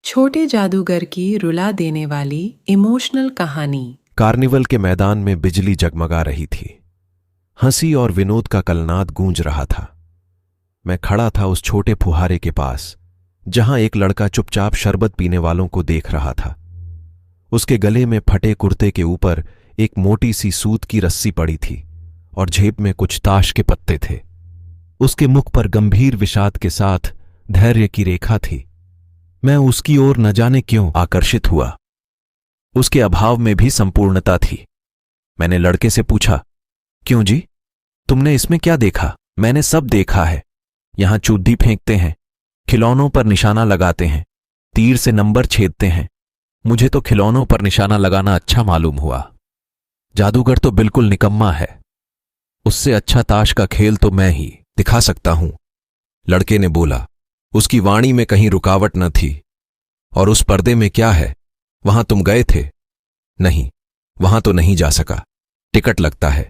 छोटे जादूगर की रुला देने वाली इमोशनल कहानी। कार्निवल के मैदान में बिजली जगमगा रही थी। हंसी और विनोद का कलनाद गूंज रहा था। मैं खड़ा था उस छोटे फुहारे के पास, जहां एक लड़का चुपचाप शरबत पीने वालों को देख रहा था। उसके गले में फटे कुर्ते के ऊपर एक मोटी सी सूत की रस्सी पड़ी थी और जेब में कुछ ताश के पत्ते थे। उसके मुख पर गंभीर विषाद के साथ धैर्य की रेखा थी। मैं उसकी ओर न जाने क्यों आकर्षित हुआ। उसके अभाव में भी संपूर्णता थी। मैंने लड़के से पूछा, क्यों जी, तुमने इसमें क्या देखा? मैंने सब देखा है। यहां चूद्दी फेंकते हैं, खिलौनों पर निशाना लगाते हैं, तीर से नंबर छेदते हैं। मुझे तो खिलौनों पर निशाना लगाना अच्छा मालूम हुआ। जादूगर तो बिल्कुल निकम्मा है। उससे अच्छा ताश का खेल तो मैं ही दिखा सकता हूं। लड़के ने बोला। उसकी वाणी में कहीं रुकावट न थी। और उस पर्दे में क्या है? वहां तुम गए थे? नहीं, वहां तो नहीं जा सका, टिकट लगता है।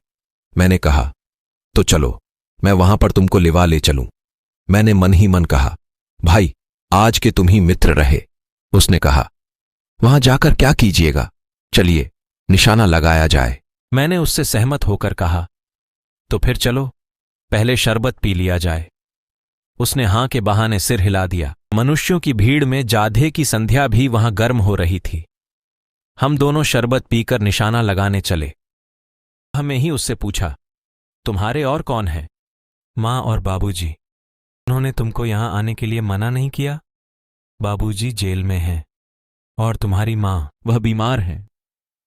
मैंने कहा, तो चलो, मैं वहां पर तुमको लिवा ले चलूं। मैंने मन ही मन कहा, भाई, आज के तुम ही मित्र रहे। उसने कहा, वहां जाकर क्या कीजिएगा? चलिए, निशाना लगाया जाए। मैंने उससे सहमत होकर कहा, तो फिर चलो, पहले शरबत पी लिया जाए। उसने हां के बहाने सिर हिला दिया। मनुष्यों की भीड़ में जाधे की संध्या भी वहां गर्म हो रही थी। हम दोनों शरबत पीकर निशाना लगाने चले। हमें ही उससे पूछा, तुम्हारे और कौन है? मां और बाबूजी। उन्होंने तुमको यहां आने के लिए मना नहीं किया? बाबूजी जेल में हैं और तुम्हारी मां, वह बीमार हैं,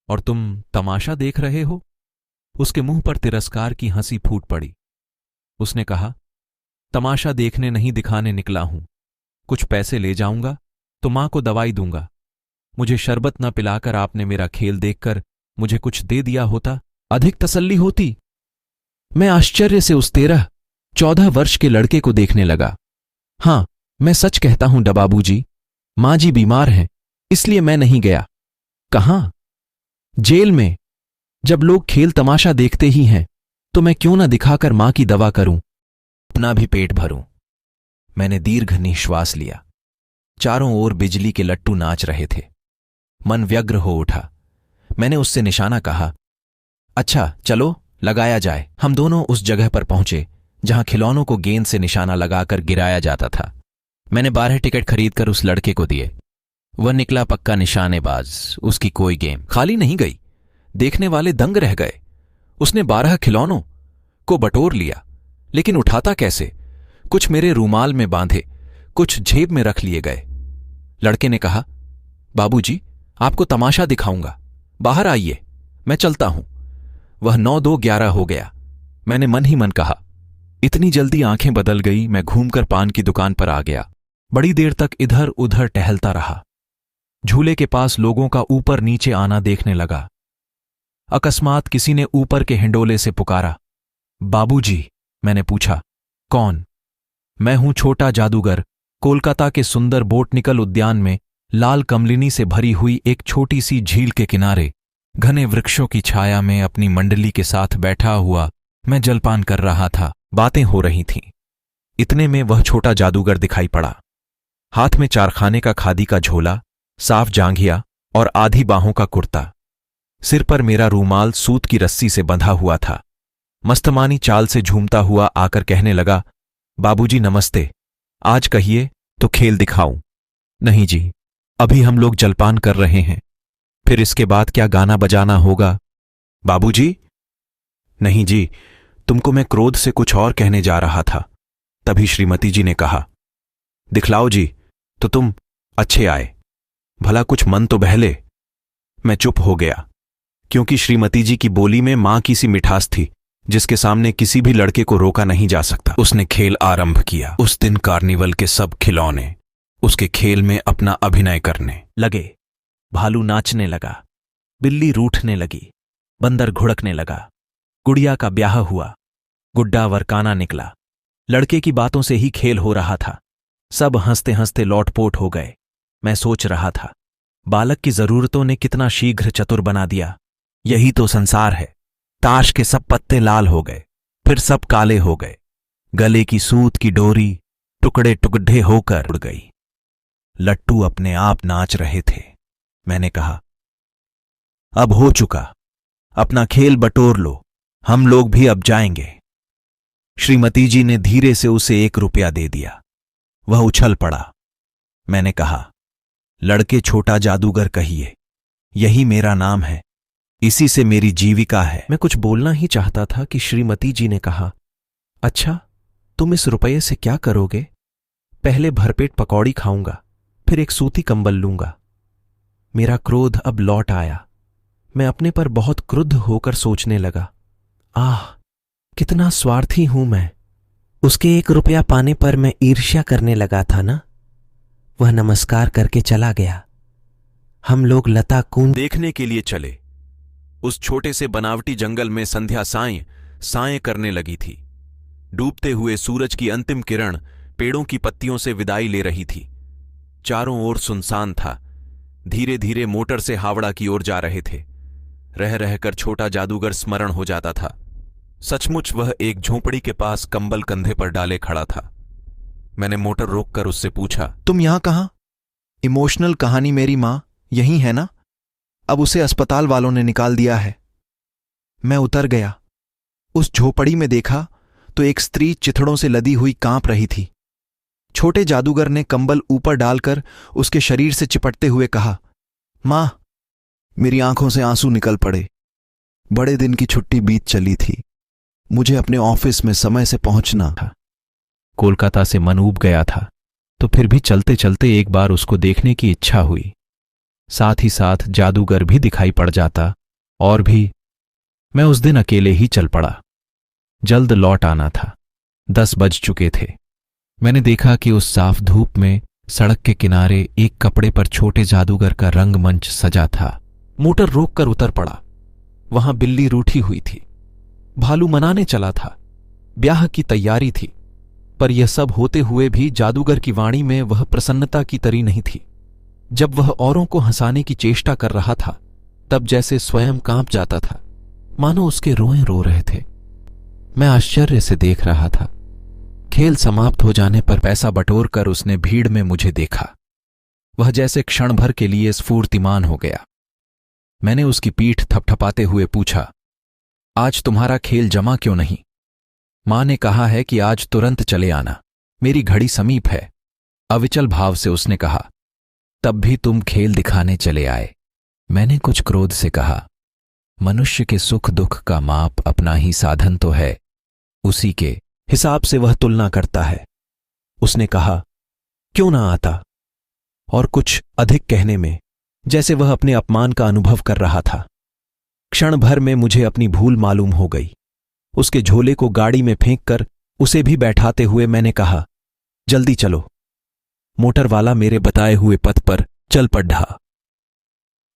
और तुम तमाशा देख रहे हो? उसके मुंह पर तिरस्कार की हंसी फूट पड़ी। उसने कहा, तमाशा देखने नहीं दिखाने निकला हूं। कुछ पैसे ले जाऊंगा तो मां को दवाई दूंगा। मुझे शरबत न पिलाकर आपने मेरा खेल देखकर मुझे कुछ दे दिया होता, अधिक तसल्ली होती। मैं आश्चर्य से उस 13-14 वर्ष के लड़के को देखने लगा। हां, मैं सच कहता हूं बाबूजी, मां जी बीमार हैं, इसलिए मैं नहीं गया। कहां? जेल में। जब लोग खेल तमाशा देखते ही हैं तो मैं क्यों न दिखाकर मां की दवा करूं, अपना भी पेट भरूं। मैंने दीर्घ निश्वास लिया। चारों ओर बिजली के लट्टू नाच रहे थे। मन व्यग्र हो उठा। मैंने उससे निशाना कहा, अच्छा चलो, लगाया जाए। हम दोनों उस जगह पर पहुंचे जहां खिलौनों को गेंद से निशाना लगाकर गिराया जाता था। मैंने 12 टिकट खरीदकर उस लड़के को दिए। वह निकला पक्का निशानेबाज। उसकी कोई गेम खाली नहीं गई। देखने वाले दंग रह गए। उसने 12 खिलौनों को बटोर लिया, लेकिन उठाता कैसे? कुछ मेरे रूमाल में बांधे, कुछ जेब में रख लिए गए। लड़के ने कहा, बाबूजी, आपको तमाशा दिखाऊंगा, बाहर आइए, मैं चलता हूं। वह 9-2-11 हो गया। मैंने मन ही मन कहा, इतनी जल्दी आंखें बदल गई। मैं घूमकर पान की दुकान पर आ गया। बड़ी देर तक इधर उधर टहलता रहा। झूले के पास लोगों का ऊपर नीचे आना देखने लगा। अकस्मात किसी ने ऊपर के हिंडोले से पुकारा, बाबूजी। मैंने पूछा, कौन? मैं हूं छोटा जादूगर। कोलकाता के सुंदर बोटनिकल उद्यान में लाल कमलिनी से भरी हुई एक छोटी सी झील के किनारे घने वृक्षों की छाया में अपनी मंडली के साथ बैठा हुआ मैं जलपान कर रहा था। बातें हो रही थीं। इतने में वह छोटा जादूगर दिखाई पड़ा। हाथ में चारखाने का खादी का झोला, साफ जांघिया और आधी बाहों का कुर्ता। सिर पर मेरा रूमाल सूत की रस्सी से बंधा हुआ था। मस्तमानी चाल से झूमता हुआ आकर कहने लगा, बाबूजी नमस्ते। आज कहिए तो खेल दिखाऊं। नहीं जी, अभी हम लोग जलपान कर रहे हैं। फिर इसके बाद क्या गाना बजाना होगा? बाबूजी। नहीं जी, तुमको मैं क्रोध से कुछ और कहने जा रहा था। तभी श्रीमती जी ने कहा, दिखलाओ जी। तो तुम अच्छे आए, भला कुछ मन तो बहले। मैं चुप हो गया, क्योंकि श्रीमती जी की बोली में मां की सी मिठास थी जिसके सामने किसी भी लड़के को रोका नहीं जा सकता। उसने खेल आरंभ किया। उस दिन कार्निवल के सब खिलौने उसके खेल में अपना अभिनय करने लगे। भालू नाचने लगा, बिल्ली रूठने लगी, बंदर घुड़कने लगा, गुड़िया का ब्याह हुआ, गुड्डा वरकाना निकला। लड़के की बातों से ही खेल हो रहा था। सब हंसते हंसते लौटपोट हो गए। मैं सोच रहा था, बालक की जरूरतों ने कितना शीघ्र चतुर बना दिया। यही तो संसार है। ताश के सब पत्ते लाल हो गए, फिर सब काले हो गए। गले की सूत की डोरी टुकड़े टुकड़े होकर उड़ गई। लट्टू अपने आप नाच रहे थे। मैंने कहा, अब हो चुका, अपना खेल बटोर लो, हम लोग भी अब जाएंगे। श्रीमती जी ने धीरे से उसे 1 रुपया दे दिया। वह उछल पड़ा। मैंने कहा, लड़के छोटा जादूगर कहिए, यही मेरा नाम है, इसी से मेरी जीविका है। मैं कुछ बोलना ही चाहता था कि श्रीमती जी ने कहा, अच्छा, तुम इस रुपये से क्या करोगे? पहले भरपेट पकौड़ी खाऊंगा, फिर एक सूती कंबल लूंगा। मेरा क्रोध अब लौट आया। मैं अपने पर बहुत क्रुद्ध होकर सोचने लगा, आह, कितना स्वार्थी हूं मैं। उसके 1 रुपया पाने पर मैं ईर्ष्या करने लगा था ना। वह नमस्कार करके चला गया। हम लोग लता कुंज देखने के लिए चले। उस छोटे से बनावटी जंगल में संध्या साएं साएं करने लगी थी। डूबते हुए सूरज की अंतिम किरण पेड़ों की पत्तियों से विदाई ले रही थी। चारों ओर सुनसान था। धीरे धीरे मोटर से हावड़ा की ओर जा रहे थे। रह रहकर छोटा जादूगर स्मरण हो जाता था। सचमुच वह एक झोंपड़ी के पास कंबल कंधे पर डाले खड़ा था। मैंने मोटर रोककर उससे पूछा, तुम यहां कहां? इमोशनल कहानी मेरी मां यहीं है ना? अब उसे अस्पताल वालों ने निकाल दिया है। मैं उतर गया। उस झोपड़ी में देखा तो एक स्त्री चिथड़ों से लदी हुई कांप रही थी। छोटे जादूगर ने कंबल ऊपर डालकर उसके शरीर से चिपटते हुए कहा, मां, मेरी आंखों से आंसू निकल पड़े। बड़े दिन की छुट्टी बीत चली थी। मुझे अपने ऑफिस में समय से पहुंचना था। कोलकाता से मन ऊब गया था, तो फिर भी चलते चलते एक बार उसको देखने की इच्छा हुई। साथ ही साथ जादूगर भी दिखाई पड़ जाता। और भी मैं उस दिन अकेले ही चल पड़ा। जल्द लौट आना था। 10 बज चुके थे। मैंने देखा कि उस साफ धूप में सड़क के किनारे एक कपड़े पर छोटे जादूगर का रंगमंच सजा था। मोटर रोककर उतर पड़ा। वहां बिल्ली रूठी हुई थी। भालू मनाने चला था। ब्याह की तैयारी थी। पर यह सब होते हुए भी जादूगर की वाणी में वह प्रसन्नता की तरी नहीं थी। जब वह औरों को हंसाने की चेष्टा कर रहा था, तब जैसे स्वयं कांप जाता था, मानो उसके रोएं रो रहे थे। मैं आश्चर्य से देख रहा था। खेल समाप्त हो जाने पर पैसा बटोरकर उसने भीड़ में मुझे देखा। वह जैसे क्षण भर के लिए स्फूर्तिमान हो गया। मैंने उसकी पीठ थपथपाते हुए पूछा, आज तुम्हारा खेल जमा क्यों नहीं? मां ने कहा है कि आज तुरंत चले आना, मेरी घड़ी समीप है। अविचल भाव से उसने कहा, तब भी तुम खेल दिखाने चले आए। मैंने कुछ क्रोध से कहा, मनुष्य के सुख दुख का माप अपना ही साधन तो है, उसी के हिसाब से वह तुलना करता है। उसने कहा, क्यों ना आता? और कुछ अधिक कहने में जैसे वह अपने अपमान का अनुभव कर रहा था। क्षण भर में मुझे अपनी भूल मालूम हो गई। उसके झोले को गाड़ी में फेंककर उसे भी बैठाते हुए मैंने कहा, जल्दी चलो। मोटर वाला मेरे बताए हुए पथ पर चल पड़ा।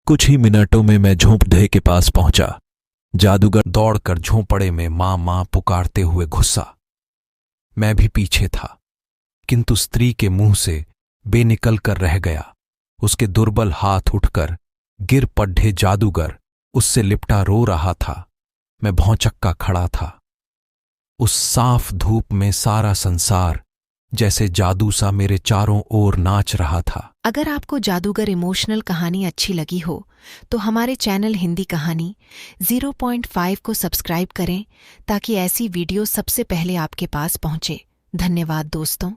कुछ ही मिनटों में मैं झोंपड़े के पास पहुंचा। जादूगर दौड़कर झोंपड़े में मां मां पुकारते हुए घुसा। मैं भी पीछे था, किंतु स्त्री के मुंह से बेनिकल कर रह गया। उसके दुर्बल हाथ उठकर गिर पड़े। जादूगर उससे लिपटा रो रहा था। मैं भौंचक्का खड़ा था। उस साफ धूप में सारा संसार जैसे जादू सा मेरे चारों ओर नाच रहा था। अगर आपको जादूगर इमोशनल कहानी अच्छी लगी हो तो हमारे चैनल हिंदी कहानी 0.5 को सब्सक्राइब करें ताकि ऐसी वीडियो सबसे पहले आपके पास पहुंचे। धन्यवाद दोस्तों।